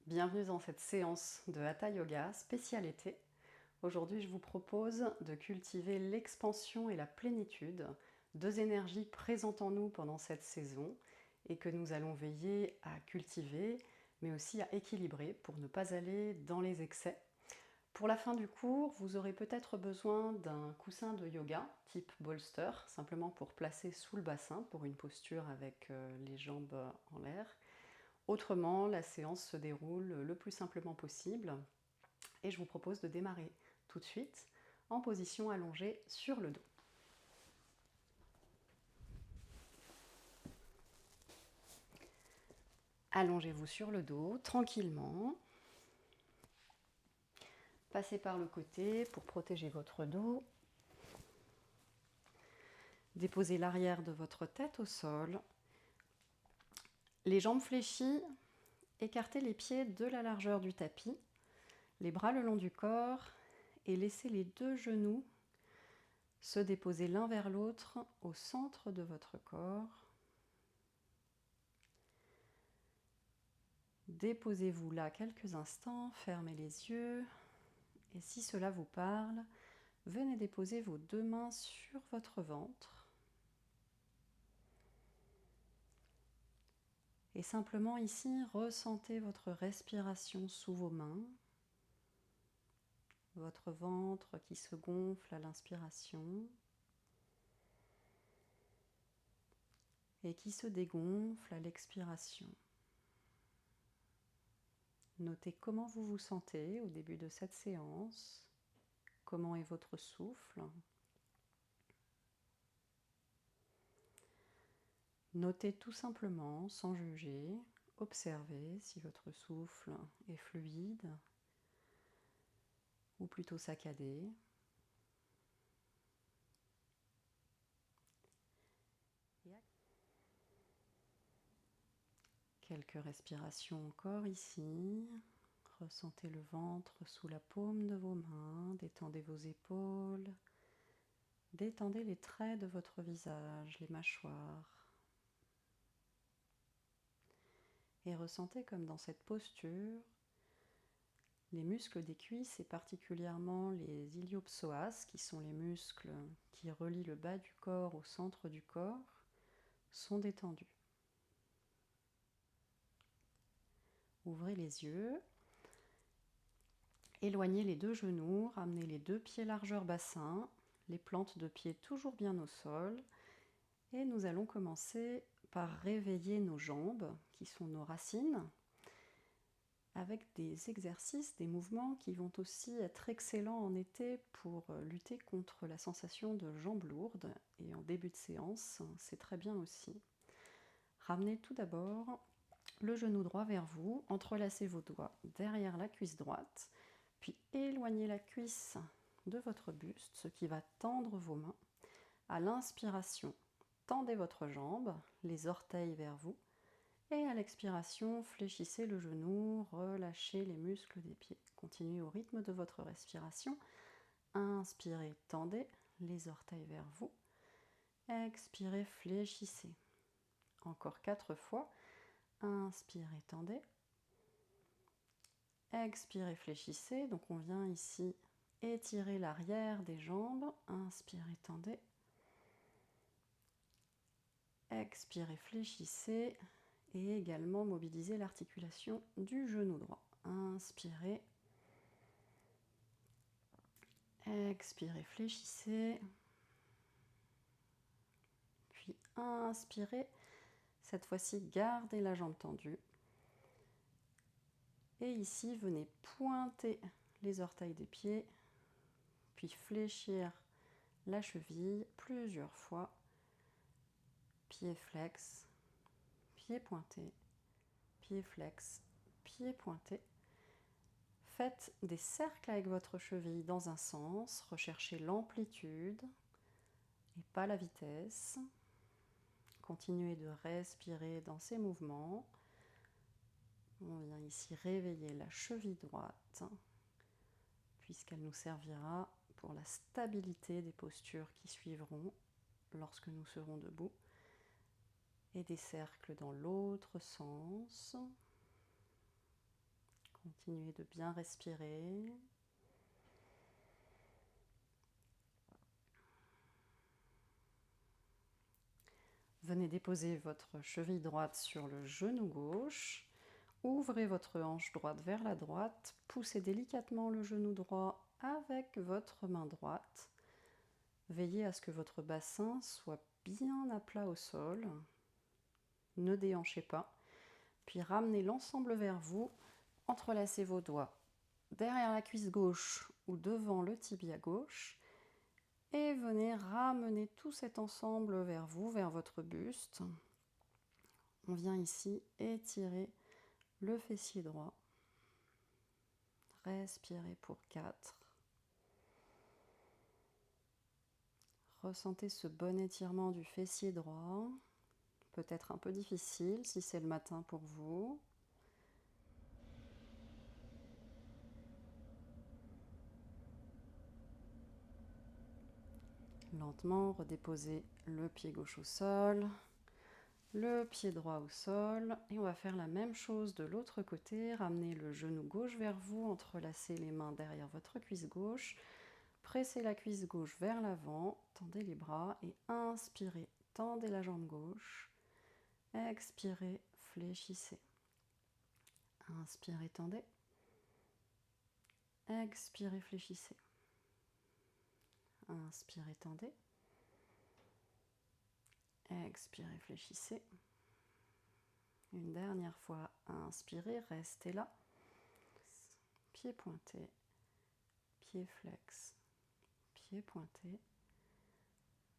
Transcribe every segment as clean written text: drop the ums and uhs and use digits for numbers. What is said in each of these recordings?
Bienvenue dans cette séance de Hatha Yoga spéciale été. Aujourd'hui, je vous propose de cultiver l'expansion et la plénitude, deux énergies présentes en nous pendant cette saison et que nous allons veiller à cultiver, mais aussi à équilibrer pour ne pas aller dans les excès. Pour la fin du cours, vous aurez peut-être besoin d'un coussin de yoga type bolster, simplement pour placer sous le bassin pour une posture avec les jambes en l'air. Autrement, la séance se déroule le plus simplement possible et je vous propose de démarrer tout de suite en position allongée sur le dos. Allongez-vous sur le dos tranquillement. Passez par le côté pour protéger votre dos. Déposez l'arrière de votre tête au sol. Les jambes fléchies, écartez les pieds de la largeur du tapis, les bras le long du corps et laissez les deux genoux se déposer l'un vers l'autre au centre de votre corps. Déposez-vous là quelques instants, fermez les yeux et si cela vous parle, venez déposer vos deux mains sur votre ventre et simplement ici ressentez votre respiration sous vos mains, votre ventre qui se gonfle à l'inspiration et qui se dégonfle à l'expiration. Notez comment vous vous sentez au début de cette séance, comment est votre souffle. Notez tout simplement, sans juger, observez si votre souffle est fluide ou plutôt saccadé. Quelques respirations encore ici. Ressentez le ventre sous la paume de vos mains, détendez vos épaules, détendez les traits de votre visage, les mâchoires. Et ressentez comme dans cette posture, les muscles des cuisses et particulièrement les iliopsoas, qui sont les muscles qui relient le bas du corps au centre du corps, sont détendus. Ouvrez les yeux, éloignez les deux genoux, ramenez les deux pieds largeur bassin, les plantes de pied toujours bien au sol. Et nous allons commencer par réveiller nos jambes, qui sont nos racines, avec des exercices, des mouvements qui vont aussi être excellents en été pour lutter contre la sensation de jambes lourdes. Et en début de séance, c'est très bien aussi. Ramenez tout d'abord le genou droit vers vous, entrelacez vos doigts derrière la cuisse droite, puis éloignez la cuisse de votre buste, ce qui va tendre vos mains. À l'inspiration, tendez votre jambe, les orteils vers vous, et à l'expiration, fléchissez le genou, relâchez les muscles des pieds. Continuez au rythme de votre respiration. Inspirez, tendez les orteils vers vous. Expirez, fléchissez. Encore 4 fois. Inspirez, tendez. Expirez, fléchissez. Donc on vient ici étirer l'arrière des jambes. Inspirez, tendez. Expirez, fléchissez. Et également mobiliser l'articulation du genou droit. Inspirez. Expirez, fléchissez. Puis inspirez. Cette fois-ci, gardez la jambe tendue. Et ici, venez pointer les orteils des pieds, puis fléchir la cheville plusieurs fois. Pied flex, pied pointé, pied flex, pied pointé. Faites des cercles avec votre cheville dans un sens, recherchez l'amplitude et pas la vitesse. Continuez de respirer dans ces mouvements. On vient ici réveiller la cheville droite, puisqu'elle nous servira pour la stabilité des postures qui suivront lorsque nous serons debout. Et des cercles dans l'autre sens. Continuez de bien respirer. Venez déposer votre cheville droite sur le genou gauche. Ouvrez votre hanche droite vers la droite. Poussez délicatement le genou droit avec votre main droite. Veillez à ce que votre bassin soit bien à plat au sol. Ne déhanchez pas. Puis ramenez l'ensemble vers vous. Entrelacez vos doigts derrière la cuisse gauche ou devant le tibia gauche. Et venez ramener tout cet ensemble vers vous, vers votre buste. On vient ici étirer le fessier droit. Respirez pour 4. Ressentez ce bon étirement du fessier droit. Peut-être un peu difficile si c'est le matin pour vous. Lentement, redéposez le pied gauche au sol, le pied droit au sol. Et on va faire la même chose de l'autre côté. Ramenez le genou gauche vers vous, entrelacez les mains derrière votre cuisse gauche. Pressez la cuisse gauche vers l'avant, tendez les bras et inspirez, tendez la jambe gauche. Expirez, fléchissez. Inspirez, tendez. Expirez, fléchissez. Inspirez, tendez. Expirez, fléchissez. Une dernière fois, inspirez, restez là. Pied pointé, pied flex, pied pointé,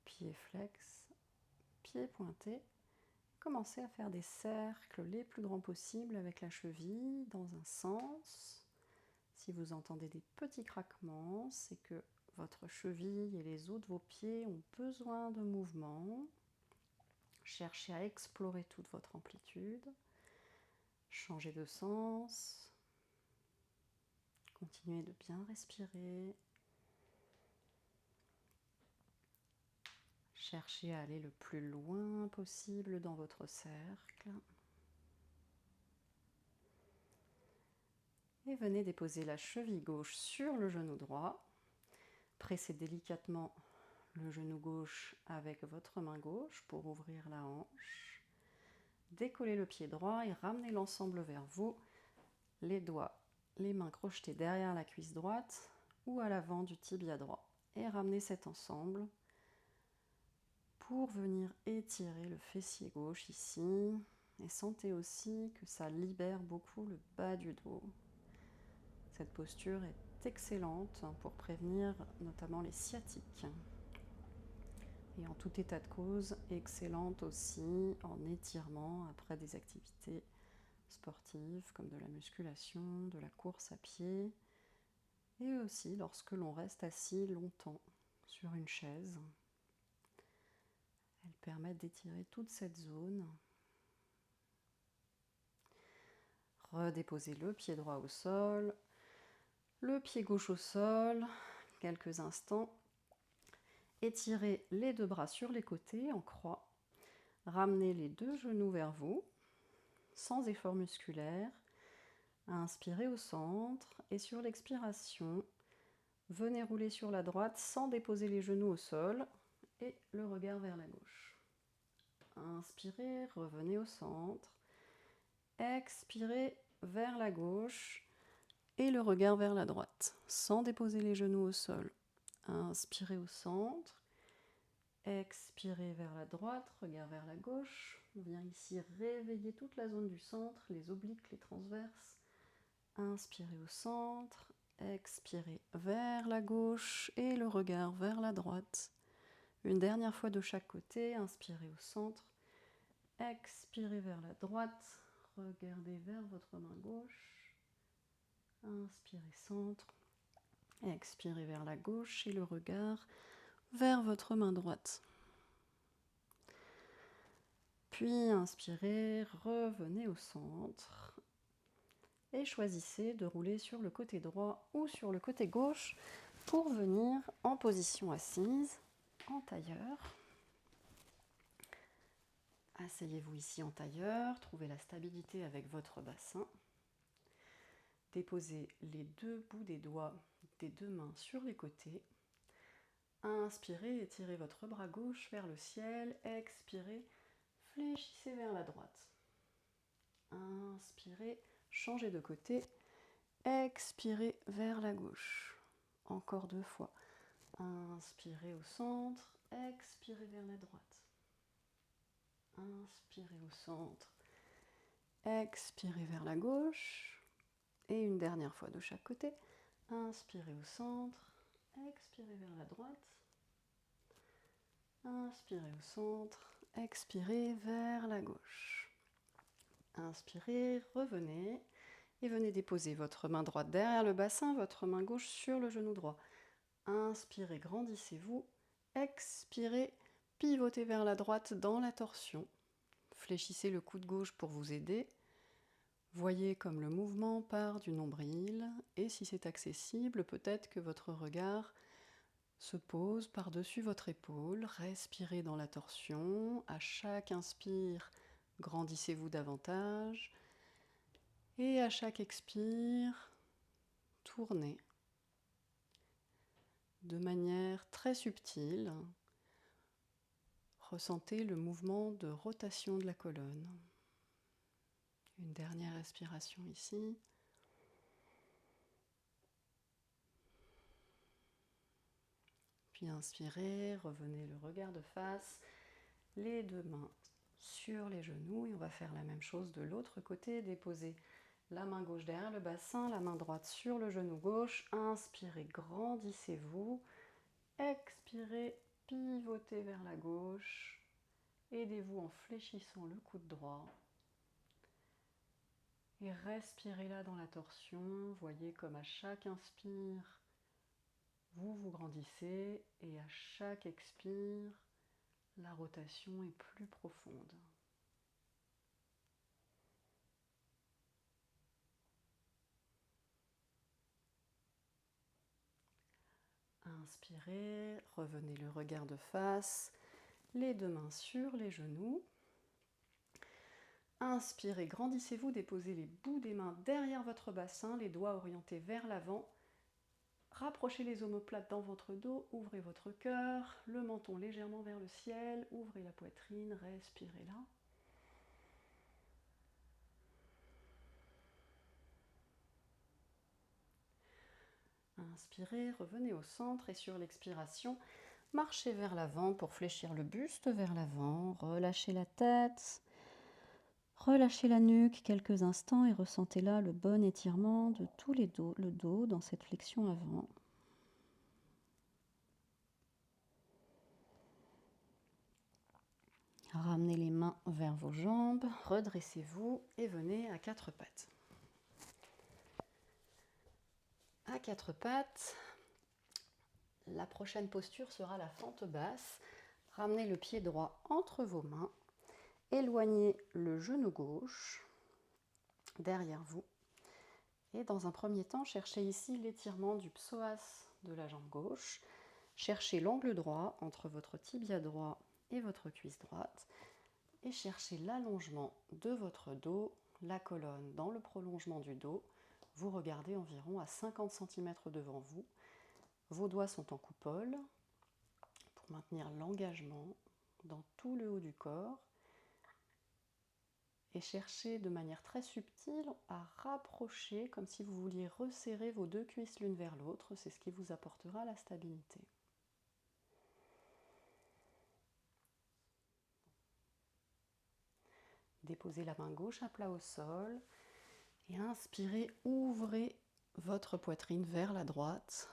pied flex, pied pointé. Commencez à faire des cercles les plus grands possibles avec la cheville dans un sens. Si vous entendez des petits craquements, c'est que votre cheville et les os de vos pieds ont besoin de mouvement. Cherchez à explorer toute votre amplitude. Changez de sens. Continuez de bien respirer. Cherchez à aller le plus loin possible dans votre cercle. Et venez déposer la cheville gauche sur le genou droit. Pressez délicatement le genou gauche avec votre main gauche pour ouvrir la hanche. Décollez le pied droit et ramenez l'ensemble vers vous. Les doigts, les mains crochetées derrière la cuisse droite ou à l'avant du tibia droit. Et ramenez cet ensemble pour venir étirer le fessier gauche ici. Et sentez aussi que ça libère beaucoup le bas du dos. Cette posture est excellente pour prévenir notamment les sciatiques. Et en tout état de cause, excellente aussi en étirement après des activités sportives comme de la musculation, de la course à pied, et aussi lorsque l'on reste assis longtemps sur une chaise. Elles permettent d'étirer toute cette zone. Redéposez le pied droit au sol, le pied gauche au sol, quelques instants. Étirez les deux bras sur les côtés en croix. Ramenez les deux genoux vers vous, sans effort musculaire. Inspirez au centre et sur l'expiration, venez rouler sur la droite sans déposer les genoux au sol et le regard vers la gauche. Inspirez, revenez au centre. Expirez vers la gauche et le regard vers la droite, sans déposer les genoux au sol. Inspirez au centre. Expirez vers la droite, regard vers la gauche. On vient ici réveiller toute la zone du centre, les obliques, les transverses. Inspirez au centre, expirez vers la gauche et le regard vers la droite. Une dernière fois de chaque côté, inspirez au centre, expirez vers la droite, regardez vers votre main gauche. Inspirez centre, expirez vers la gauche et le regard vers votre main droite. Puis inspirez, revenez au centre et choisissez de rouler sur le côté droit ou sur le côté gauche pour venir en position assise, en tailleur. Asseyez-vous ici en tailleur, trouvez la stabilité avec votre bassin. Déposez les deux bouts des doigts des deux mains sur les côtés. Inspirez, étirez votre bras gauche vers le ciel. Expirez, fléchissez vers la droite. Inspirez, changez de côté. Expirez vers la gauche. Encore 2 fois. Inspirez au centre. Expirez vers la droite. Inspirez au centre. Expirez vers la gauche. Et une dernière fois de chaque côté. Inspirez au centre. Expirez vers la droite. Inspirez au centre. Expirez vers la gauche. Inspirez, revenez. Et venez déposer votre main droite derrière le bassin, votre main gauche sur le genou droit. Inspirez, grandissez-vous. Expirez, pivotez vers la droite dans la torsion. Fléchissez le coude gauche pour vous aider. Voyez comme le mouvement part du nombril. Et si c'est accessible, peut-être que votre regard se pose par-dessus votre épaule. Respirez dans la torsion. À chaque inspire, grandissez-vous davantage. Et à chaque expire, tournez de manière très subtile. Ressentez le mouvement de rotation de la colonne. Une dernière respiration ici. Puis inspirez, revenez le regard de face, les deux mains sur les genoux. Et on va faire la même chose de l'autre côté. Déposez la main gauche derrière le bassin, la main droite sur le genou gauche. Inspirez, grandissez-vous. Expirez, pivotez vers la gauche. Aidez-vous en fléchissant le coude droit. Et respirez là dans la torsion. Voyez comme à chaque inspire, vous vous grandissez. Et à chaque expire, la rotation est plus profonde. Inspirez, revenez le regard de face, les deux mains sur les genoux. Inspirez, grandissez-vous, déposez les bouts des mains derrière votre bassin, les doigts orientés vers l'avant. Rapprochez les omoplates dans votre dos, ouvrez votre cœur, le menton légèrement vers le ciel, ouvrez la poitrine, respirez là. Inspirez, revenez au centre et sur l'expiration, marchez vers l'avant pour fléchir le buste vers l'avant, relâchez la tête, relâchez la nuque quelques instants et ressentez là le bon étirement de tout le dos dans cette flexion avant. Ramenez les mains vers vos jambes, redressez-vous et venez à quatre pattes. À quatre pattes, la prochaine posture sera la fente basse. Ramenez le pied droit entre vos mains, éloignez le genou gauche derrière vous. Et dans un premier temps, cherchez ici l'étirement du psoas de la jambe gauche. Cherchez l'angle droit entre votre tibia droit et votre cuisse droite. Et cherchez l'allongement de votre dos, la colonne dans le prolongement du dos. Vous regardez environ à 50 cm devant vous. Vos doigts sont en coupole pour maintenir l'engagement dans tout le haut du corps. Et cherchez de manière très subtile à rapprocher, comme si vous vouliez resserrer vos deux cuisses l'une vers l'autre. C'est ce qui vous apportera la stabilité. Déposez la main gauche à plat au sol et inspirez, ouvrez votre poitrine vers la droite,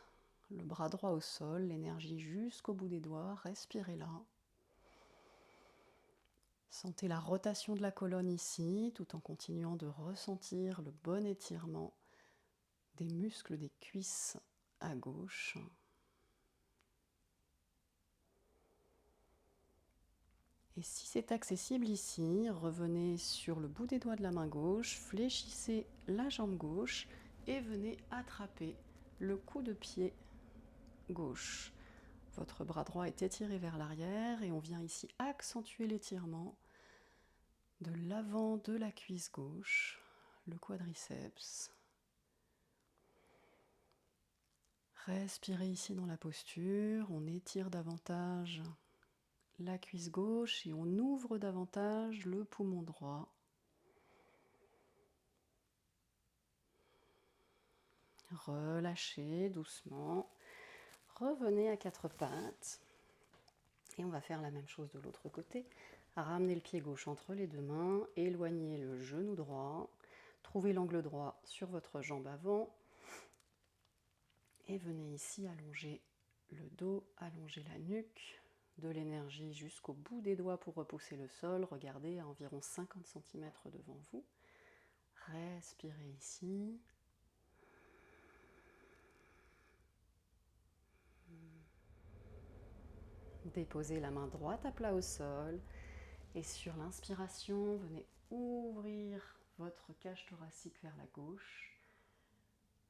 le bras droit au sol, l'énergie jusqu'au bout des doigts, respirez là. Sentez la rotation de la colonne ici, tout en continuant de ressentir le bon étirement des muscles des cuisses à gauche. Et si c'est accessible ici, revenez sur le bout des doigts de la main gauche, fléchissez la jambe gauche et venez attraper le coup de pied gauche. Votre bras droit est étiré vers l'arrière et on vient ici accentuer l'étirement de l'avant de la cuisse gauche, le quadriceps, Respirez ici dans la posture, on étire davantage la cuisse gauche et on ouvre davantage le poumon droit. Relâchez doucement. Revenez à quatre pattes. Et on va faire la même chose de l'autre côté. Ramenez le pied gauche entre les deux mains, éloignez le genou droit, trouvez l'angle droit sur votre jambe avant et venez ici allonger le dos, allonger la nuque, de l'énergie jusqu'au bout des doigts pour repousser le sol. Regardez à environ 50 cm devant vous. Respirez ici. Déposez la main droite à plat au sol et sur l'inspiration, venez ouvrir votre cage thoracique vers la gauche.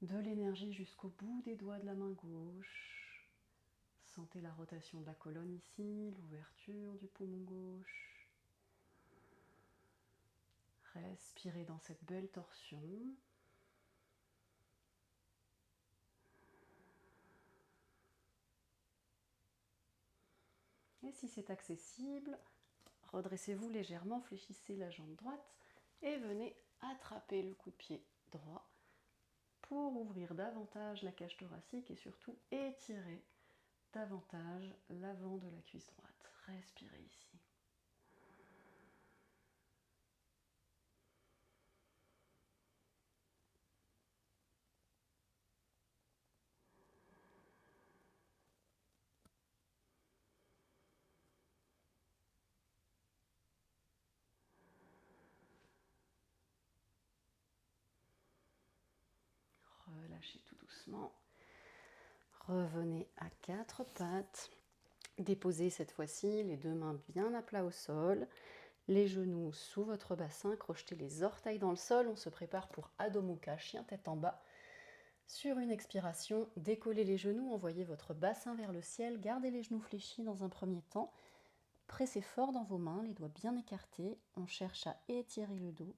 De l'énergie jusqu'au bout des doigts de la main gauche. Sentez la rotation de la colonne ici, l'ouverture du poumon gauche. Respirez dans cette belle torsion. Et si c'est accessible, redressez-vous légèrement, fléchissez la jambe droite et venez attraper le coup de pied droit pour ouvrir davantage la cage thoracique et surtout étirer davantage l'avant de la cuisse droite. Respirez ici. Relâchez tout doucement. Revenez à quatre pattes. Déposez cette fois-ci les deux mains bien à plat au sol, les genoux sous votre bassin, crochetez les orteils dans le sol. On se prépare pour Adho Mukha, chien tête en bas. Sur une expiration, décollez les genoux, envoyez votre bassin vers le ciel, gardez les genoux fléchis dans un premier temps. Pressez fort dans vos mains, les doigts bien écartés. On cherche à étirer le dos.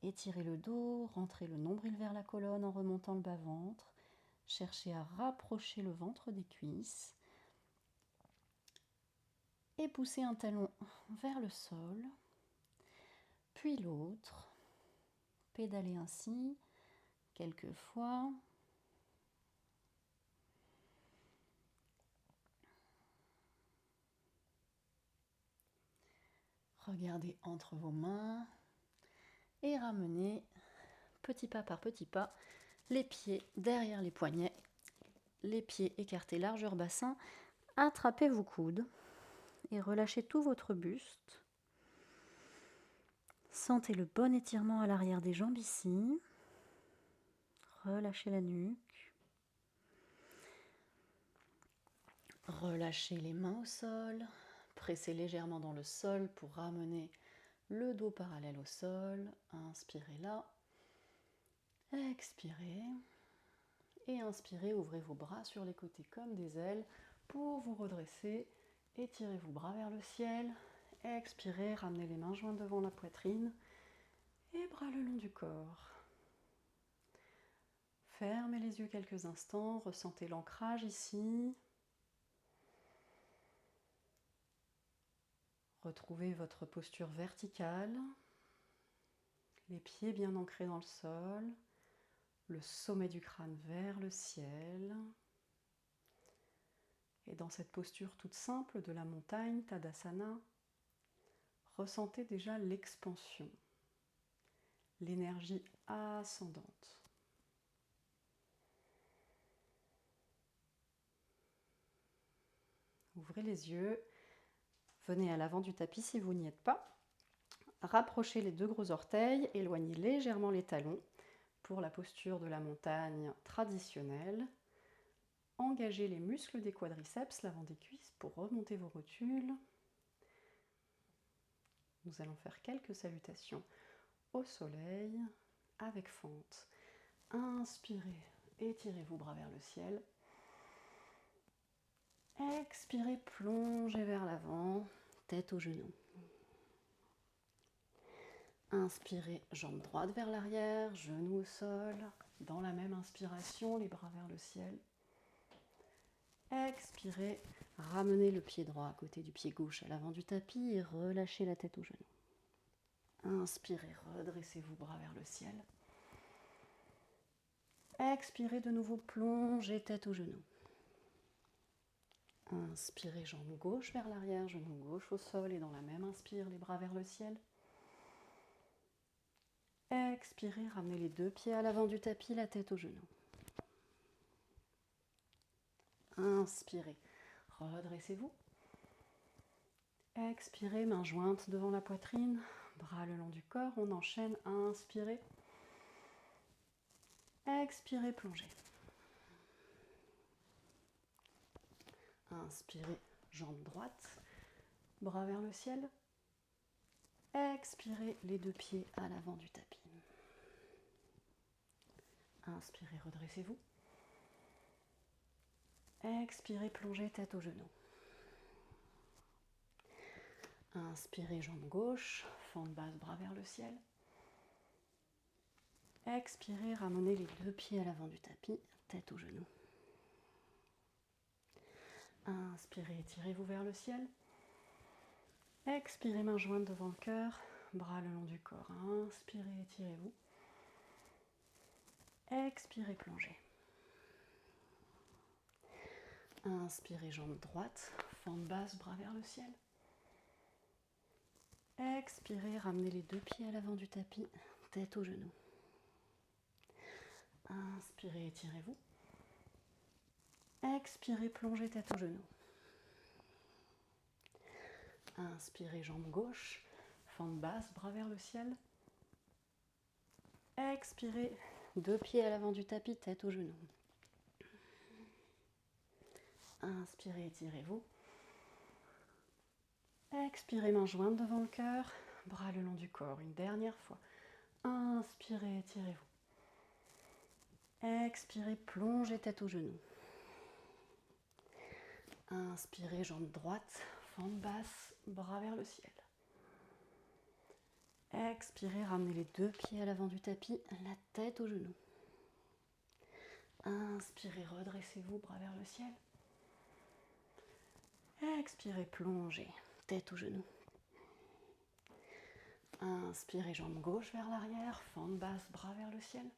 Étirez le dos, rentrez le nombril vers la colonne en remontant le bas-ventre. Cherchez à rapprocher le ventre des cuisses. Et poussez un talon vers le sol, puis l'autre. Pédalez ainsi quelques fois. Regardez entre vos mains et ramenez petit pas par petit pas les pieds derrière les poignets, les pieds écartés largeur bassin. Attrapez vos coudes et relâchez tout votre buste. Sentez le bon étirement à l'arrière des jambes ici. Relâchez la nuque. Relâchez les mains au sol. Pressez légèrement dans le sol pour ramener le dos parallèle au sol. Inspirez là. Expirez. Et inspirez, ouvrez vos bras sur les côtés comme des ailes pour vous redresser. Étirez vos bras vers le ciel. Expirez, ramenez les mains jointes devant la poitrine et bras le long du corps. Fermez les yeux quelques instants, ressentez l'ancrage ici. Retrouvez votre posture verticale, les pieds bien ancrés dans le sol, le sommet du crâne vers le ciel. Et dans cette posture toute simple de la montagne, Tadasana, ressentez déjà l'expansion, l'énergie ascendante. Ouvrez les yeux, venez à l'avant du tapis si vous n'y êtes pas. Rapprochez les deux gros orteils, éloignez légèrement les talons pour la posture de la montagne traditionnelle. Engagez les muscles des quadriceps, l'avant des cuisses pour remonter vos rotules. Nous allons faire quelques salutations au soleil avec fente. Inspirez, étirez vos bras vers le ciel. Expirez, plongez vers l'avant, tête aux genoux. Inspirez, jambe droite vers l'arrière, genoux au sol. Dans la même inspiration, les bras vers le ciel. Expirez, ramenez le pied droit à côté du pied gauche à l'avant du tapis et relâchez la tête au genou. Inspirez, redressez-vous, bras vers le ciel. Expirez de nouveau, plongez tête au genou. Inspirez, jambe gauche vers l'arrière, genou gauche au sol et dans la même inspire, les bras vers le ciel. Expirez, ramenez les deux pieds à l'avant du tapis, la tête au genou. Inspirez, redressez-vous. Expirez, mains jointes devant la poitrine, bras le long du corps, on enchaîne, inspirez. Expirez, plongez. Inspirez, jambe droite, bras vers le ciel. Expirez, les deux pieds à l'avant du tapis. Inspirez, redressez-vous. Expirez, plongez tête au genou. Inspirez, jambe gauche, fente basse, bras vers le ciel. Expirez, ramenez les deux pieds à l'avant du tapis, tête au genou. Inspirez, étirez-vous vers le ciel. Expirez, mains jointes devant le cœur, bras le long du corps. Inspirez, étirez-vous. Expirez, plongez. Inspirez, jambe droite, fente basse, bras vers le ciel. Expirez, ramenez les deux pieds à l'avant du tapis, tête au genou. Inspirez, étirez-vous. Expirez, plongez tête au genou. Inspirez, jambe gauche, fente basse, bras vers le ciel. Expirez, deux pieds à l'avant du tapis, tête au genou. Inspirez, étirez-vous. Expirez, mains jointes devant le cœur, bras le long du corps. Une dernière fois. Inspirez, étirez-vous. Expirez, plongez tête au genou. Inspirez, jambe droite, fente basse, bras vers le ciel. Expirez, ramenez les deux pieds à l'avant du tapis, la tête au genou. Inspirez, redressez-vous, bras vers le ciel. Expirez, plongez, tête au genou. Inspirez, jambe gauche vers l'arrière, fente basse, bras vers le ciel.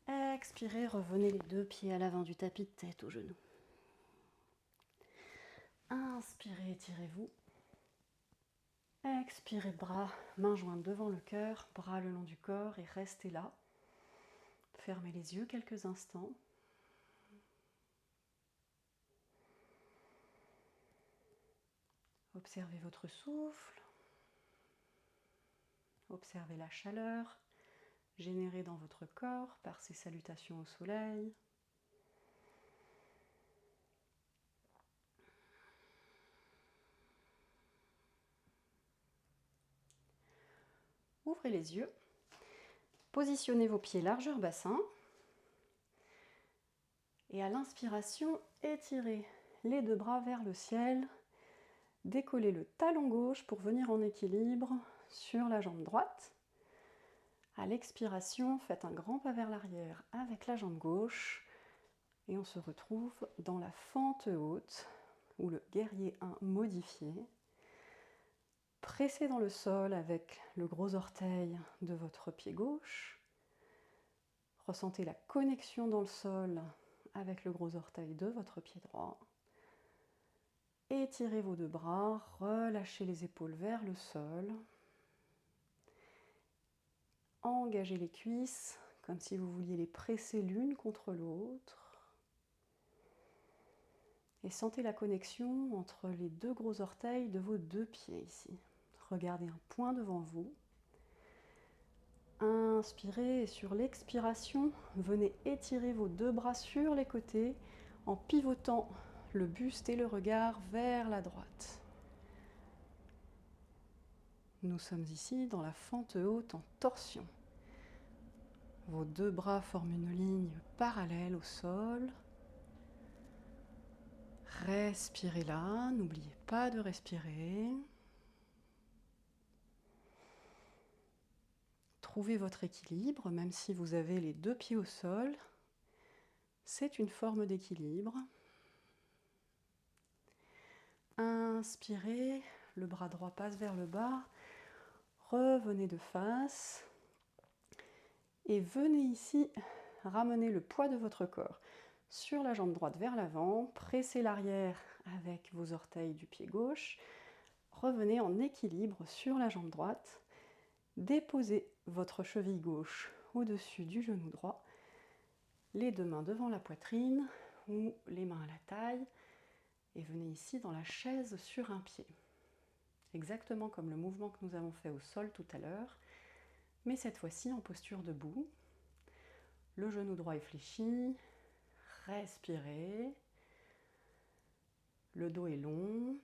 Expirez, revenez les deux pieds à l'avant du tapis, tête au genou. Inspirez, étirez-vous. Expirez, bras, mains jointes devant le cœur, bras le long du corps et restez là. Fermez les yeux quelques instants. Observez votre souffle. Observez la chaleur générée dans votre corps par ces salutations au soleil. Ouvrez les yeux. Positionnez vos pieds largeur bassin. Et à l'inspiration, étirez les deux bras vers le ciel. Décollez le talon gauche pour venir en équilibre sur la jambe droite. À l'expiration, faites un grand pas vers l'arrière avec la jambe gauche. Et on se retrouve dans la fente haute, ou le guerrier 1 modifié. Pressez dans le sol avec le gros orteil de votre pied gauche. Ressentez la connexion dans le sol avec le gros orteil de votre pied droit. Étirez vos deux bras, relâchez les épaules vers le sol. Engagez les cuisses comme si vous vouliez les presser l'une contre l'autre. Et sentez la connexion entre les deux gros orteils de vos deux pieds ici. Regardez un point devant vous. Inspirez et sur l'expiration, venez étirer vos deux bras sur les côtés en pivotant le buste et le regard vers la droite. Nous sommes ici dans la fente haute en torsion. Vos deux bras forment une ligne parallèle au sol. Respirez là, n'oubliez pas de respirer. Trouvez votre équilibre, même si vous avez les deux pieds au sol. C'est une forme d'équilibre. Inspirez, le bras droit passe vers le bas. Revenez de face. Et venez ici ramener le poids de votre corps sur la jambe droite vers l'avant. Pressez l'arrière avec vos orteils du pied gauche. Revenez en équilibre sur la jambe droite. Déposez votre cheville gauche au-dessus du genou droit. Les deux mains devant la poitrine ou les mains à la taille. Et venez ici dans la chaise sur un pied. Exactement comme le mouvement que nous avons fait au sol tout à l'heure, mais cette fois-ci en posture debout. Le genou droit est fléchi. Respirez. Le dos est long.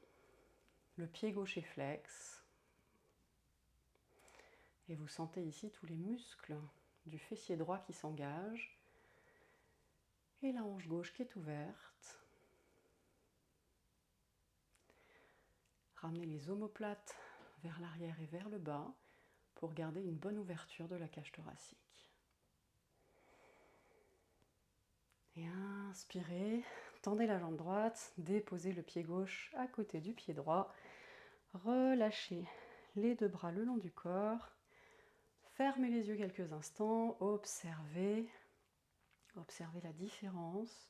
Le pied gauche est flex. Et vous sentez ici tous les muscles du fessier droit qui s'engagent. Et la hanche gauche qui est ouverte. Ramenez les omoplates vers l'arrière et vers le bas pour garder une bonne ouverture de la cage thoracique. Et inspirez, tendez la jambe droite, déposez le pied gauche à côté du pied droit. Relâchez les deux bras le long du corps. Fermez les yeux quelques instants, observez la différence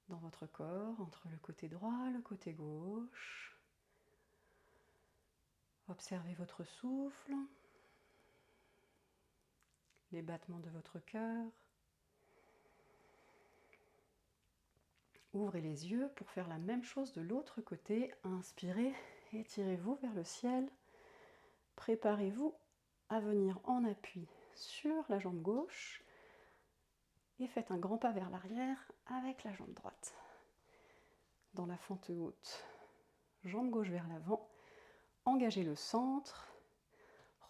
dans votre corps entre le côté droit et le côté gauche. Observez votre souffle, les battements de votre cœur. Ouvrez les yeux pour faire la même chose de l'autre côté. Inspirez, étirez-vous vers le ciel. Préparez-vous à venir en appui sur la jambe gauche et faites un grand pas vers l'arrière avec la jambe droite. Dans la fente haute, jambe gauche vers l'avant, engagez le centre.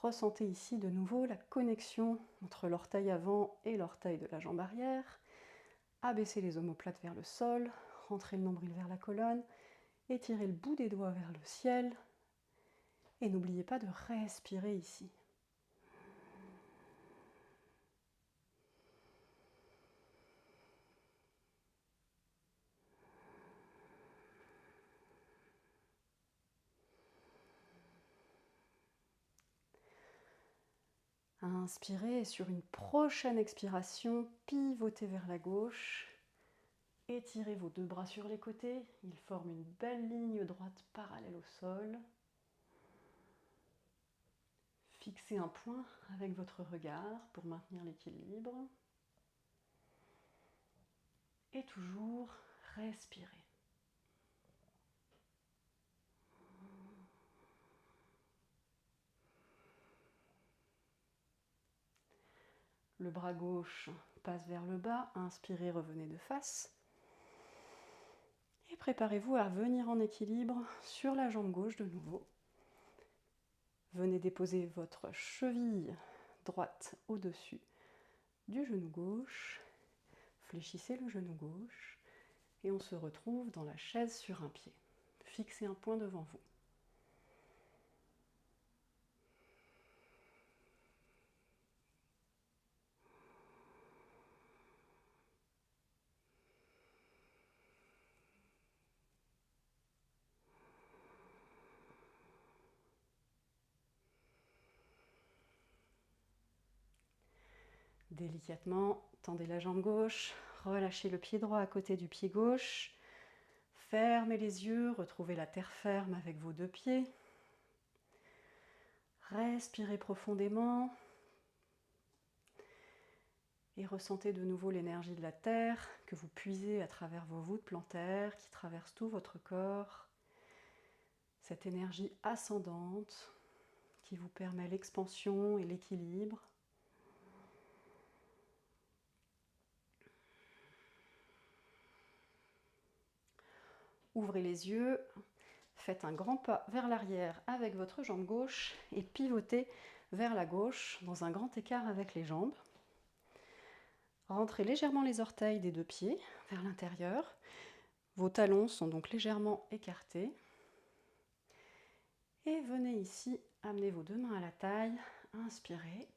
Ressentez ici de nouveau la connexion entre l'orteil avant et l'orteil de la jambe arrière. Abaissez les omoplates vers le sol, rentrez le nombril vers la colonne, étirez le bout des doigts vers le ciel et n'oubliez pas de respirer ici. Inspirez et sur une prochaine expiration, pivotez vers la gauche. Étirez vos deux bras sur les côtés, ils forment une belle ligne droite parallèle au sol. Fixez un point avec votre regard pour maintenir l'équilibre. Et toujours respirez. Le bras gauche passe vers le bas, inspirez, revenez de face. Et préparez-vous à venir en équilibre sur la jambe gauche de nouveau. Venez déposer votre cheville droite au-dessus du genou gauche. Fléchissez le genou gauche et on se retrouve dans la chaise sur un pied. Fixez un point devant vous. Délicatement, tendez la jambe gauche, relâchez le pied droit à côté du pied gauche. Fermez les yeux, retrouvez la terre ferme avec vos deux pieds. Respirez profondément. Et ressentez de nouveau l'énergie de la terre que vous puisez à travers vos voûtes plantaires qui traversent tout votre corps. Cette énergie ascendante qui vous permet l'expansion et l'équilibre. Ouvrez les yeux, faites un grand pas vers l'arrière avec votre jambe gauche et pivotez vers la gauche dans un grand écart avec les jambes. Rentrez légèrement les orteils des deux pieds vers l'intérieur. Vos talons sont donc légèrement écartés. Et venez ici, amenez vos deux mains à la taille, inspirez,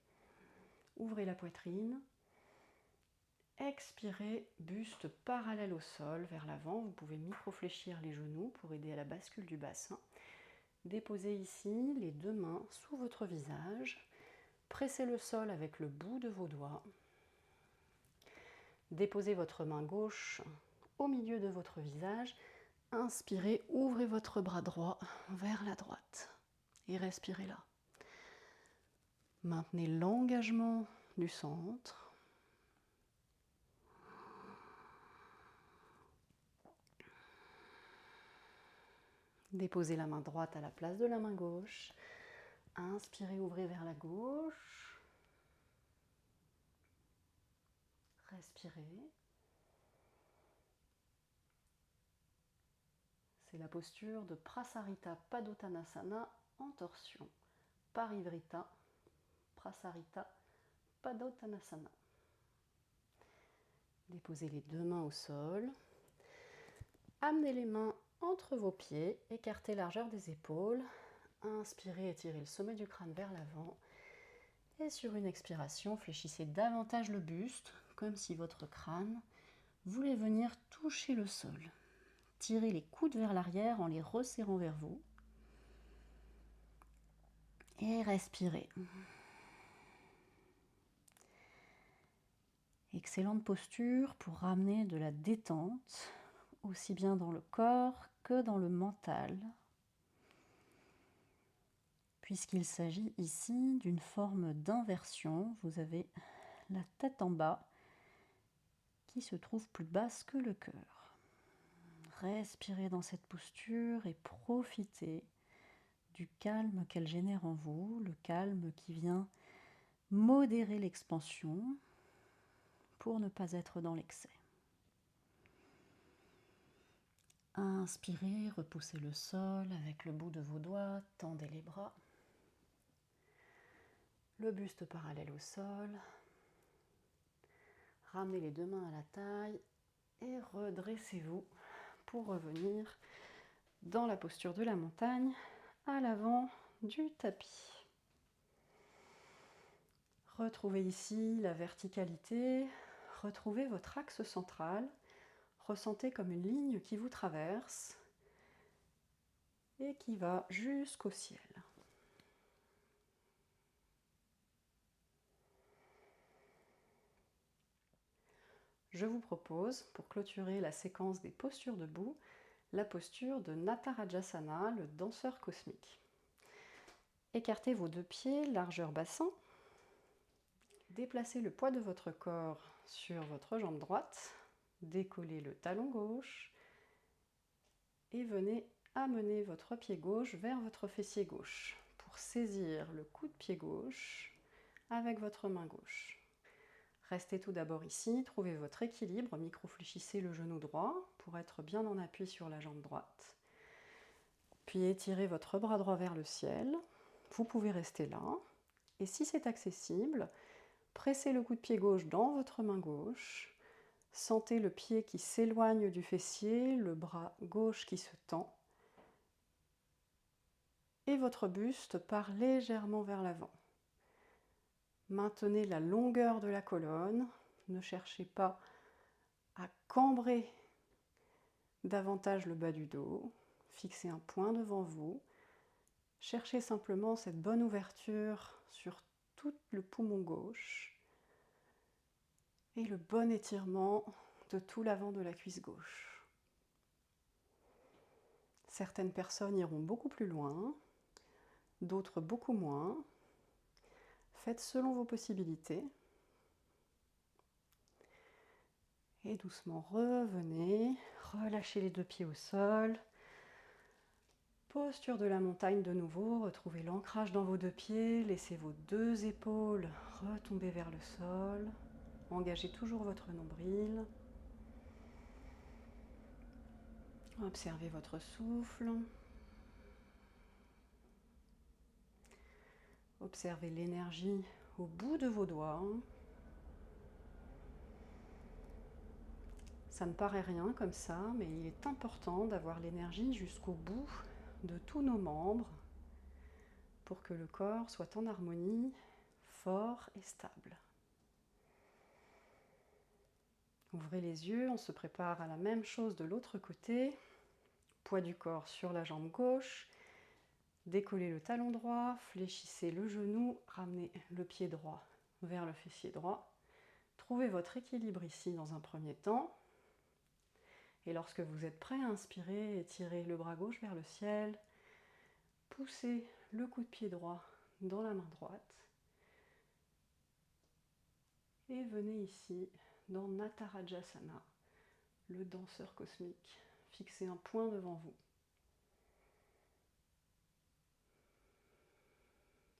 ouvrez la poitrine, Expirez, buste parallèle au sol, vers l'avant. Vous pouvez micro-fléchir les genoux pour aider à la bascule du bassin. Déposez ici les deux mains sous votre visage. Pressez le sol avec le bout de vos doigts. Déposez votre main gauche au milieu de votre visage. Inspirez, ouvrez votre bras droit vers la droite et respirez là. Maintenez l'engagement du centre. Déposez la main droite à la place de la main gauche. Inspirez, ouvrez vers la gauche. Respirez. C'est la posture de Prasarita Padottanasana en torsion. Parivrita, Prasarita Padottanasana. Déposez les deux mains au sol. Amenez les mains entre vos pieds, écartez largeur des épaules. Inspirez, étirez le sommet du crâne vers l'avant. Et sur une expiration, fléchissez davantage le buste, comme si votre crâne voulait venir toucher le sol. Tirez les coudes vers l'arrière en les resserrant vers vous. Et respirez. Excellente posture pour ramener de la détente, aussi bien dans le corps que dans le mental, puisqu'il s'agit ici d'une forme d'inversion. Vous avez la tête en bas qui se trouve plus basse que le cœur. Respirez dans cette posture et profitez du calme qu'elle génère en vous, le calme qui vient modérer l'expansion pour ne pas être dans l'excès. Inspirez, repoussez le sol avec le bout de vos doigts, tendez les bras. Le buste parallèle au sol. Ramenez les deux mains à la taille et redressez-vous pour revenir dans la posture de la montagne à l'avant du tapis. Retrouvez ici la verticalité, retrouvez votre axe central, ressentez comme une ligne qui vous traverse et qui va jusqu'au ciel. Je vous propose, pour clôturer la séquence des postures debout, la posture de Natarajasana, le danseur cosmique. Écartez vos deux pieds, largeur bassin. Déplacez le poids de votre corps sur votre jambe droite. Décollez le talon gauche. Et venez amener votre pied gauche vers votre fessier gauche pour saisir le coup de pied gauche avec votre main gauche. Restez tout d'abord ici, trouvez votre équilibre, micro-fléchissez le genou droit pour être bien en appui sur la jambe droite. Puis étirez votre bras droit vers le ciel. Vous pouvez rester là. Et si c'est accessible, pressez le coup de pied gauche dans votre main gauche. Sentez le pied qui s'éloigne du fessier, le bras gauche qui se tend. Et votre buste part légèrement vers l'avant. Maintenez la longueur de la colonne. Ne cherchez pas à cambrer davantage le bas du dos. Fixez un point devant vous. Cherchez simplement cette bonne ouverture sur tout le poumon gauche et le bon étirement de tout l'avant de la cuisse gauche. Certaines personnes iront beaucoup plus loin, d'autres beaucoup moins. Faites selon vos possibilités. Et doucement revenez, relâchez les deux pieds au sol. Posture de la montagne de nouveau, retrouvez l'ancrage dans vos deux pieds, laissez vos deux épaules retomber vers le sol. Engagez toujours votre nombril. Observez votre souffle. Observez l'énergie au bout de vos doigts. Ça ne paraît rien comme ça, mais il est important d'avoir l'énergie jusqu'au bout de tous nos membres pour que le corps soit en harmonie, fort et stable. Ouvrez les yeux, on se prépare à la même chose de l'autre côté. Poids du corps sur la jambe gauche. Décollez le talon droit, fléchissez le genou, ramenez le pied droit vers le fessier droit. Trouvez votre équilibre ici dans un premier temps. Et lorsque vous êtes prêt à inspirer, étirez le bras gauche vers le ciel. Poussez le coup de pied droit dans la main droite. Et venez ici dans Natarajasana, le danseur cosmique. Fixez un point devant vous.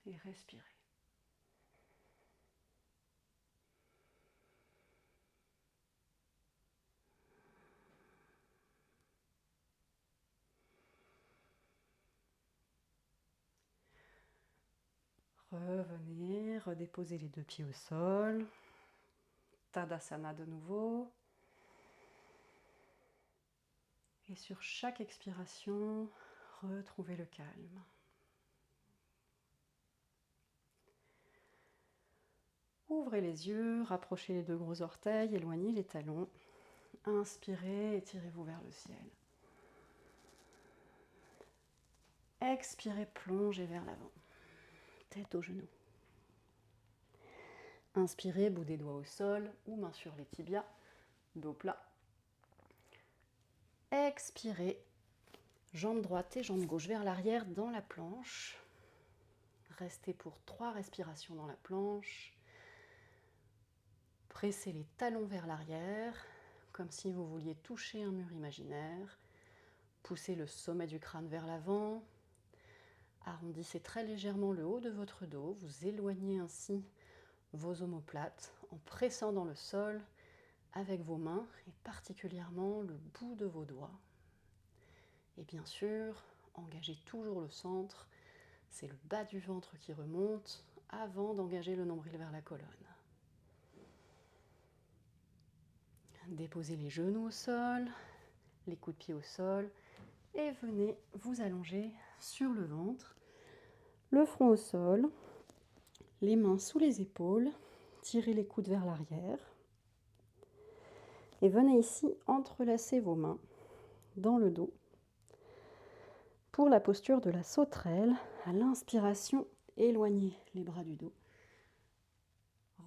Et respirez. Revenez, redéposez les deux pieds au sol. Tadasana de nouveau. Et sur chaque expiration, retrouvez le calme. Ouvrez les yeux, rapprochez les deux gros orteils, éloignez les talons. Inspirez, étirez-vous vers le ciel. Expirez, plongez vers l'avant. Tête aux genoux. Inspirez, bout des doigts au sol ou main sur les tibias, dos plat. Expirez, jambe droite et jambe gauche vers l'arrière dans la planche. Restez pour 3 respirations dans la planche. Pressez les talons vers l'arrière, comme si vous vouliez toucher un mur imaginaire. Poussez le sommet du crâne vers l'avant. Arrondissez très légèrement le haut de votre dos. Vous éloignez ainsi vos omoplates en pressant dans le sol avec vos mains et particulièrement le bout de vos doigts. Et bien sûr, engagez toujours le centre. C'est le bas du ventre qui remonte avant d'engager le nombril vers la colonne. Déposez les genoux au sol, les coudes de pied au sol et venez vous allonger sur le ventre, le front au sol, les mains sous les épaules, tirez les coudes vers l'arrière et venez ici entrelacer vos mains dans le dos pour la posture de la sauterelle. À l'inspiration, éloignez les bras du dos,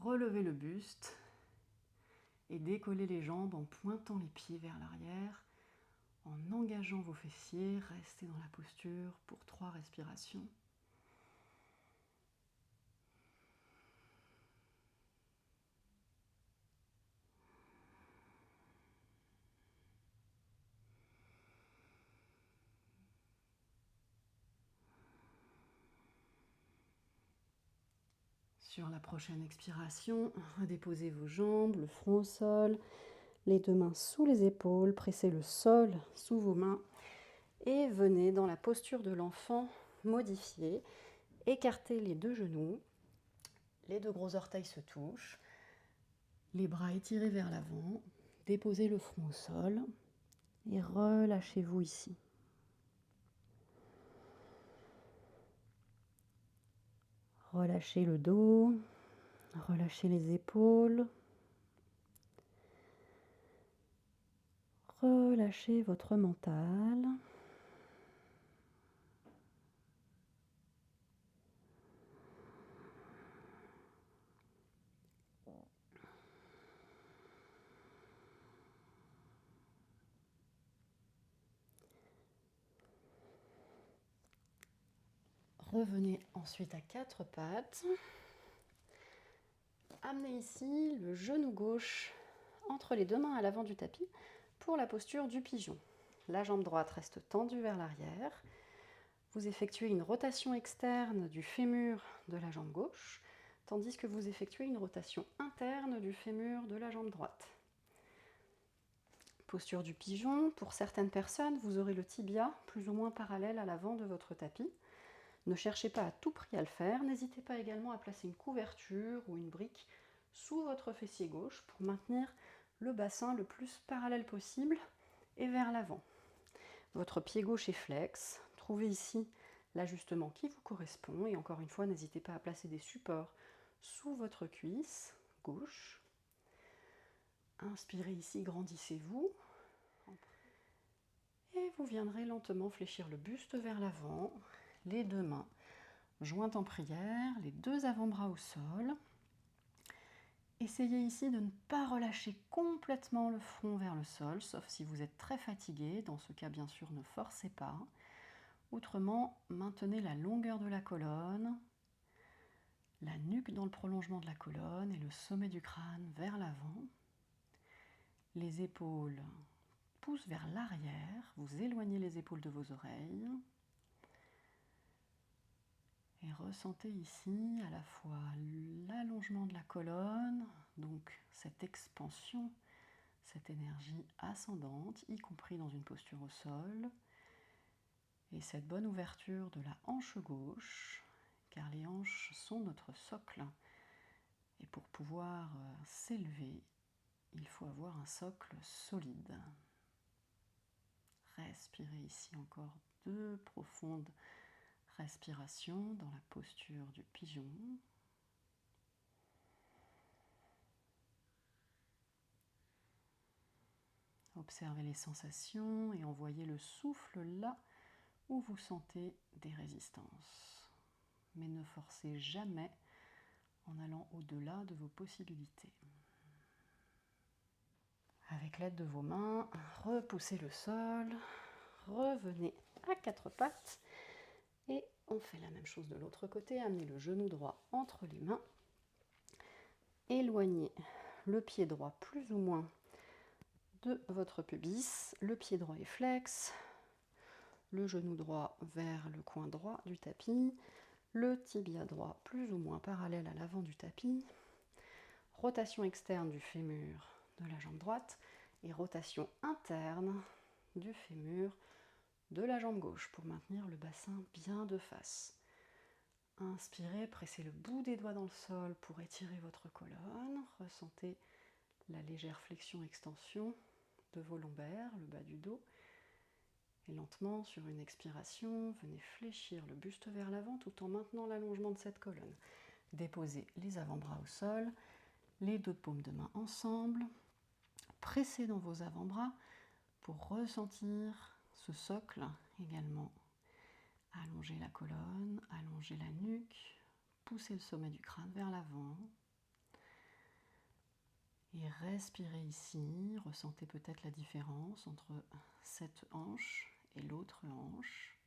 relevez le buste et décollez les jambes en pointant les pieds vers l'arrière, en engageant vos fessiers. Restez dans la posture pour 3 respirations. Sur la prochaine expiration, redéposez vos jambes, le front au sol, les deux mains sous les épaules, pressez le sol sous vos mains et venez dans la posture de l'enfant modifiée. Écartez les deux genoux, les deux gros orteils se touchent, les bras étirés vers l'avant, déposez le front au sol et relâchez-vous ici. Relâchez le dos, relâchez les épaules, relâchez votre mental. Revenez ensuite à 4 pattes. Amenez ici le genou gauche entre les deux mains à l'avant du tapis pour la posture du pigeon. La jambe droite reste tendue vers l'arrière. Vous effectuez une rotation externe du fémur de la jambe gauche, tandis que vous effectuez une rotation interne du fémur de la jambe droite. Posture du pigeon, pour certaines personnes, vous aurez le tibia plus ou moins parallèle à l'avant de votre tapis. Ne cherchez pas à tout prix à le faire. N'hésitez pas également à placer une couverture ou une brique sous votre fessier gauche pour maintenir le bassin le plus parallèle possible et vers l'avant. Votre pied gauche est flex. Trouvez ici l'ajustement qui vous correspond. Et encore une fois, n'hésitez pas à placer des supports sous votre cuisse gauche. Inspirez ici, grandissez-vous. Et vous viendrez lentement fléchir le buste vers l'avant, les deux mains jointes en prière, les deux avant-bras au sol. Essayez ici de ne pas relâcher complètement le front vers le sol, sauf si vous êtes très fatigué. Dans ce cas, bien sûr, ne forcez pas. Autrement, maintenez la longueur de la colonne, la nuque dans le prolongement de la colonne et le sommet du crâne vers l'avant. Les épaules poussent vers l'arrière, vous éloignez les épaules de vos oreilles. Et ressentez ici à la fois l'allongement de la colonne, donc cette expansion, cette énergie ascendante, y compris dans une posture au sol, et cette bonne ouverture de la hanche gauche, car les hanches sont notre socle. Et pour pouvoir s'élever, il faut avoir un socle solide. Respirez ici encore 2 profondes respirations dans la posture du pigeon. Observez les sensations et envoyez le souffle là où vous sentez des résistances. Mais ne forcez jamais en allant au-delà de vos possibilités. Avec l'aide de vos mains, repoussez le sol, revenez à 4 pattes et on fait la même chose de l'autre côté. Amenez le genou droit entre les mains, éloignez le pied droit plus ou moins de votre pubis, le pied droit est flex, le genou droit vers le coin droit du tapis, le tibia droit plus ou moins parallèle à l'avant du tapis, rotation externe du fémur de la jambe droite et rotation interne du fémur de la jambe gauche pour maintenir le bassin bien de face. Inspirez, pressez le bout des doigts dans le sol pour étirer votre colonne, ressentez la légère flexion-extension de vos lombaires, le bas du dos. Et lentement, sur une expiration, venez fléchir le buste vers l'avant tout en maintenant l'allongement de cette colonne. Déposez les avant-bras au sol, les 2 paumes de main ensemble. Pressez dans vos avant-bras pour ressentir ce socle également. Allongez la colonne, allongez la nuque, poussez le sommet du crâne vers l'avant. Et respirez ici, ressentez peut-être la différence entre cette hanche et l'autre hanche.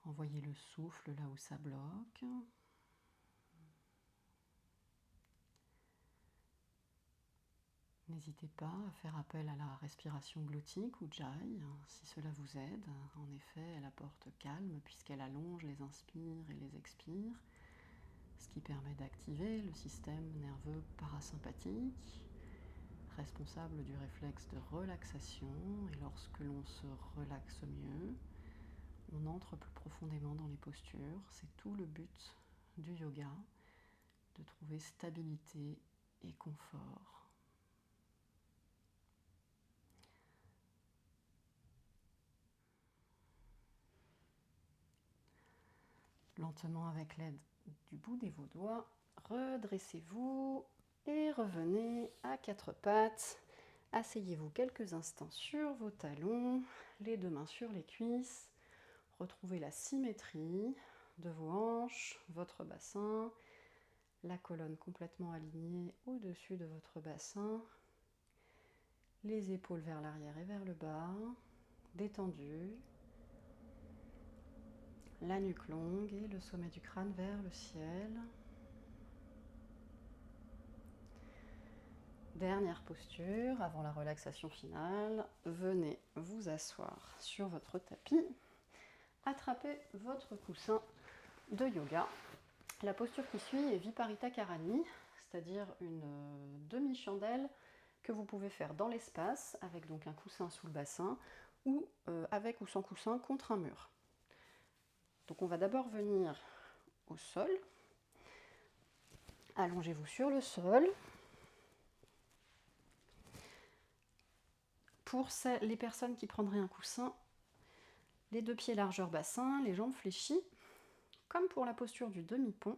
Envoyez le souffle là où ça bloque. N'hésitez pas à faire appel à la respiration glottique ou jai, si cela vous aide. En effet, elle apporte calme puisqu'elle allonge les inspires et les expires, ce qui permet d'activer le système nerveux parasympathique, responsable du réflexe de relaxation. Et lorsque l'on se relaxe mieux, on entre plus profondément dans les postures. C'est tout le but du yoga, de trouver stabilité et confort. Lentement, avec l'aide du bout de vos doigts, redressez-vous et revenez à 4 pattes. Asseyez-vous quelques instants sur vos talons, les 2 mains sur les cuisses. Retrouvez la symétrie de vos hanches, votre bassin, la colonne complètement alignée au-dessus de votre bassin, les épaules vers l'arrière et vers le bas, détendues, la nuque longue et le sommet du crâne vers le ciel. Dernière posture avant la relaxation finale. Venez vous asseoir sur votre tapis. Attrapez votre coussin de yoga. La posture qui suit est Viparita Karani, c'est-à-dire une demi-chandelle que vous pouvez faire dans l'espace avec donc un coussin sous le bassin ou avec ou sans coussin contre un mur. Donc on va d'abord venir au sol. Allongez-vous sur le sol. Pour les personnes qui prendraient un coussin, les 2 pieds largeur bassin, les jambes fléchies, comme pour la posture du demi-pont.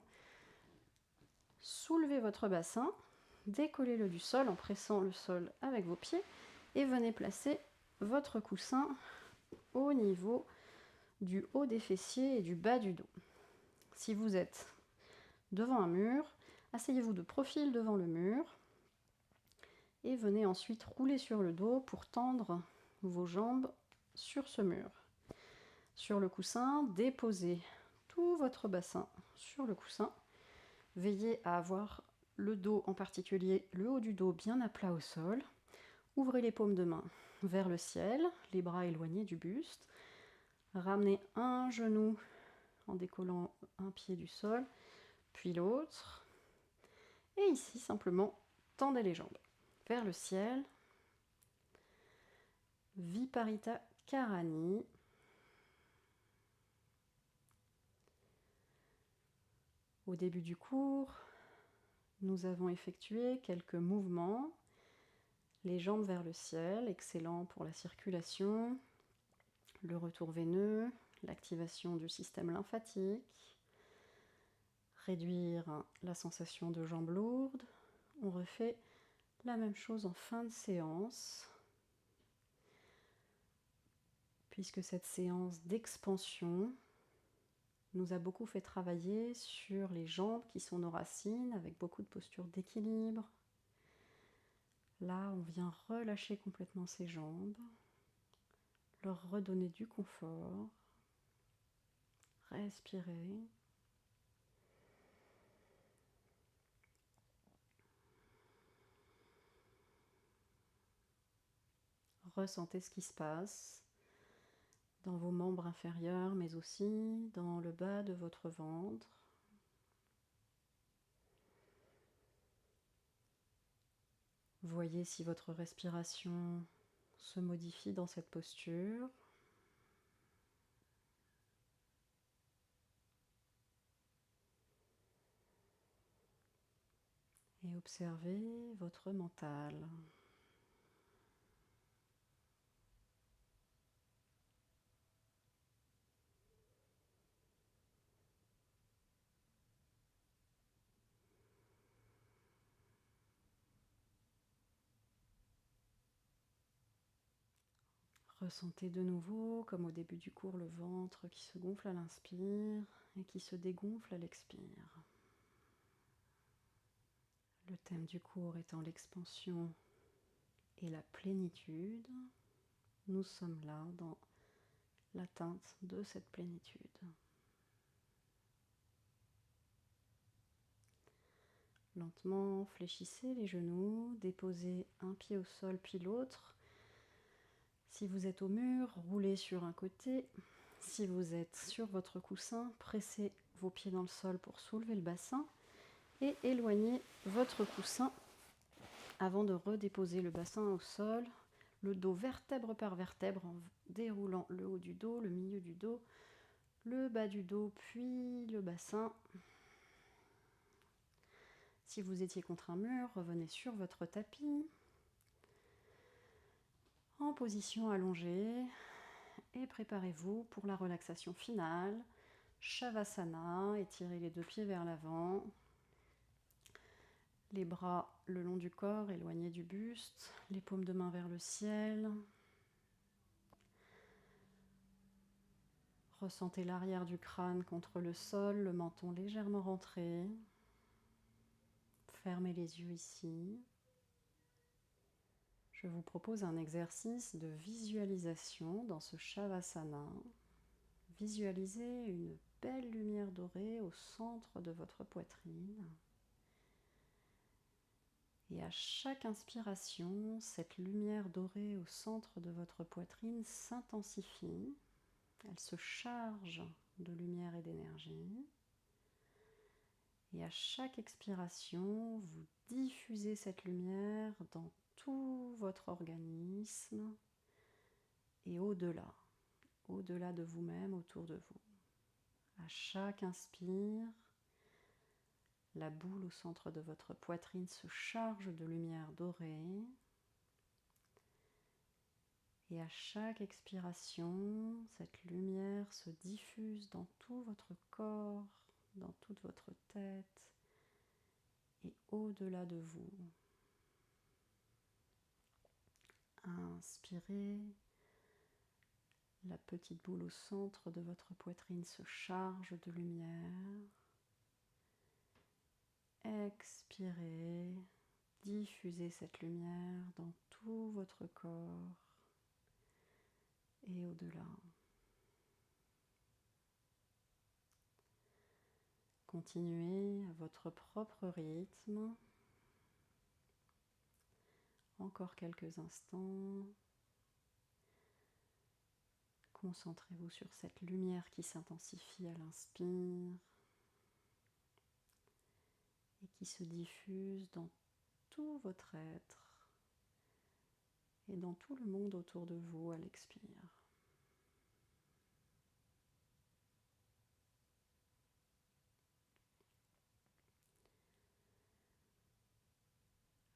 Soulevez votre bassin, décollez-le du sol en pressant le sol avec vos pieds et venez placer votre coussin au niveau du haut des fessiers et du bas du dos. Si vous êtes devant un mur, asseyez-vous de profil devant le mur et venez ensuite rouler sur le dos pour tendre vos jambes sur ce mur. Sur le coussin, déposez tout votre bassin sur le coussin. Veillez à avoir le dos, en particulier le haut du dos, bien à plat au sol. Ouvrez les paumes de main vers le ciel, les bras éloignés du buste. Ramenez un genou en décollant un pied du sol, puis l'autre. Et ici, simplement, tendez les jambes vers le ciel. Viparita Karani. Au début du cours, nous avons effectué quelques mouvements. Les jambes vers le ciel, excellent pour la circulation, le retour veineux, l'activation du système lymphatique, réduire la sensation de jambes lourdes. On refait la même chose en fin de séance, puisque cette séance d'expansion nous a beaucoup fait travailler sur les jambes qui sont nos racines, avec beaucoup de postures d'équilibre. Là, on vient relâcher complètement ces jambes, leur redonner du confort. Respirez. Ressentez ce qui se passe dans vos membres inférieurs, mais aussi dans le bas de votre ventre. Voyez si votre respiration se modifie dans cette posture. Et observez votre mental. Ressentez de nouveau, comme au début du cours, le ventre qui se gonfle à l'inspire et qui se dégonfle à l'expire. Le thème du cours étant l'expansion et la plénitude, nous sommes là dans l'atteinte de cette plénitude. Lentement, fléchissez les genoux, déposez un pied au sol puis l'autre. Si vous êtes au mur, roulez sur un côté. Si vous êtes sur votre coussin, pressez vos pieds dans le sol pour soulever le bassin et éloignez votre coussin avant de redéposer le bassin au sol, le dos vertèbre par vertèbre en déroulant le haut du dos, le milieu du dos, le bas du dos, puis le bassin. Si vous étiez contre un mur, revenez sur votre tapis en position allongée et préparez-vous pour la relaxation finale. Shavasana, étirez les deux pieds vers l'avant, les bras le long du corps, éloignés du buste, les paumes de main vers le ciel. Ressentez l'arrière du crâne contre le sol, le menton légèrement rentré. Fermez les yeux ici. Je vous propose un exercice de visualisation dans ce Shavasana. Visualisez une belle lumière dorée au centre de votre poitrine. Et à chaque inspiration, cette lumière dorée au centre de votre poitrine s'intensifie. Elle se charge de lumière et d'énergie. Et à chaque expiration, vous diffusez cette lumière dans tout votre organisme et au-delà de vous-même, autour de vous. À chaque inspire, la boule au centre de votre poitrine se charge de lumière dorée. Et à chaque expiration, cette lumière se diffuse dans tout votre corps, dans toute votre tête et au-delà de vous. Inspirez, la petite boule au centre de votre poitrine se charge de lumière. Expirez, diffusez cette lumière dans tout votre corps et au-delà. Continuez à votre propre rythme. Encore quelques instants. Concentrez-vous sur cette lumière qui s'intensifie à l'inspire et qui se diffuse dans tout votre être et dans tout le monde autour de vous à l'expire.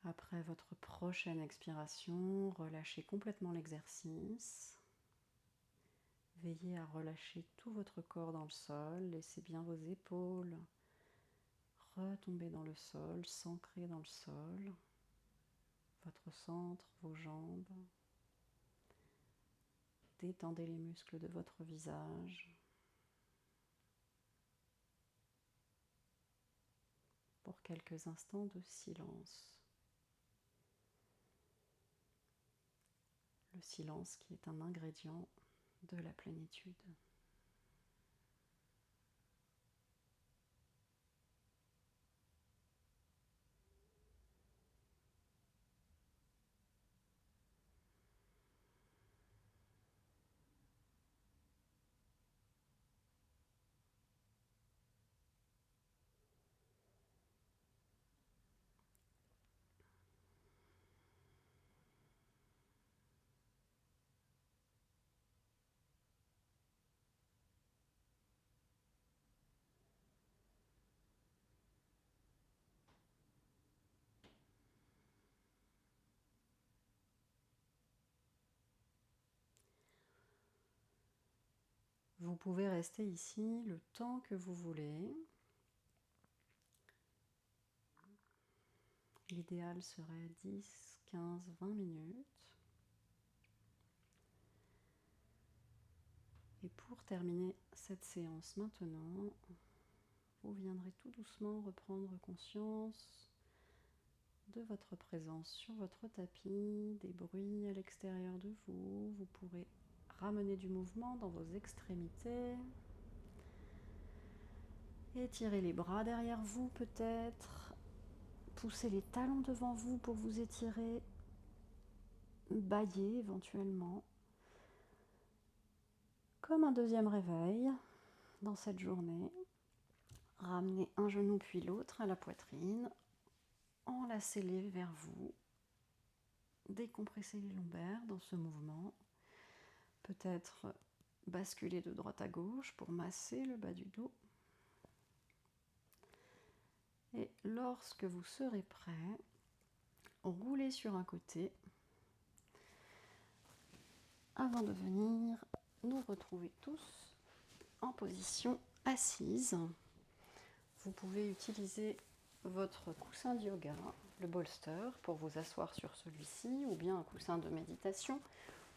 Après votre prochaine expiration, relâchez complètement l'exercice. Veillez à relâcher tout votre corps dans le sol. Laissez bien vos épaules retomber dans le sol, s'ancrer dans le sol. Votre centre, vos jambes. Détendez les muscles de votre visage. Pour quelques instants de silence. Le silence qui est un ingrédient de la plénitude. Vous pouvez rester ici le temps que vous voulez. L'idéal serait 10, 15, 20 minutes. Et pour terminer cette séance maintenant, vous viendrez tout doucement reprendre conscience de votre présence sur votre tapis, des bruits à l'extérieur de vous. Vous pourrez ramener du mouvement dans vos extrémités. Étirez les bras derrière vous peut-être. Poussez les talons devant vous pour vous étirer. Bâillez éventuellement. Comme un deuxième réveil dans cette journée. Ramenez un genou puis l'autre à la poitrine. Enlacez-les vers vous. Décompressez les lombaires dans ce mouvement. Peut-être basculer de droite à gauche pour masser le bas du dos. Et lorsque vous serez prêt, roulez sur un côté avant de venir nous retrouver tous en position assise. Vous pouvez utiliser votre coussin de yoga, le bolster, pour vous asseoir sur celui-ci, ou bien un coussin de méditation,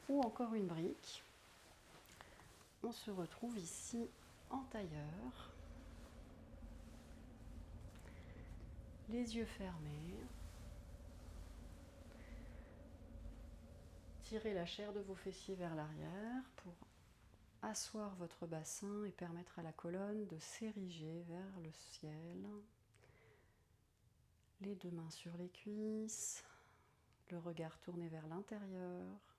ou encore une brique. On se retrouve ici en tailleur, les yeux fermés. Tirez la chair de vos fessiers vers l'arrière pour asseoir votre bassin et permettre à la colonne de s'ériger vers le ciel. Les deux mains sur les cuisses, le regard tourné vers l'intérieur.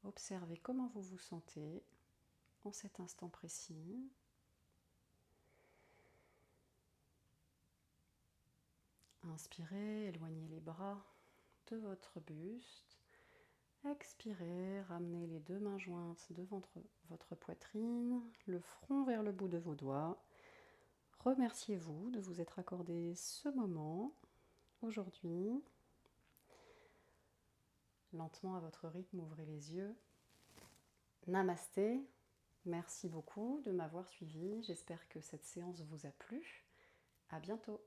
Observez comment vous vous sentez en cet instant précis. Inspirez, éloignez les bras de votre buste. Expirez, ramenez les deux mains jointes devant votre poitrine, le front vers le bout de vos doigts. Remerciez-vous de vous être accordé ce moment aujourd'hui. Lentement à votre rythme, ouvrez les yeux. Namasté. Merci beaucoup de m'avoir suivi. J'espère que cette séance vous a plu. À bientôt!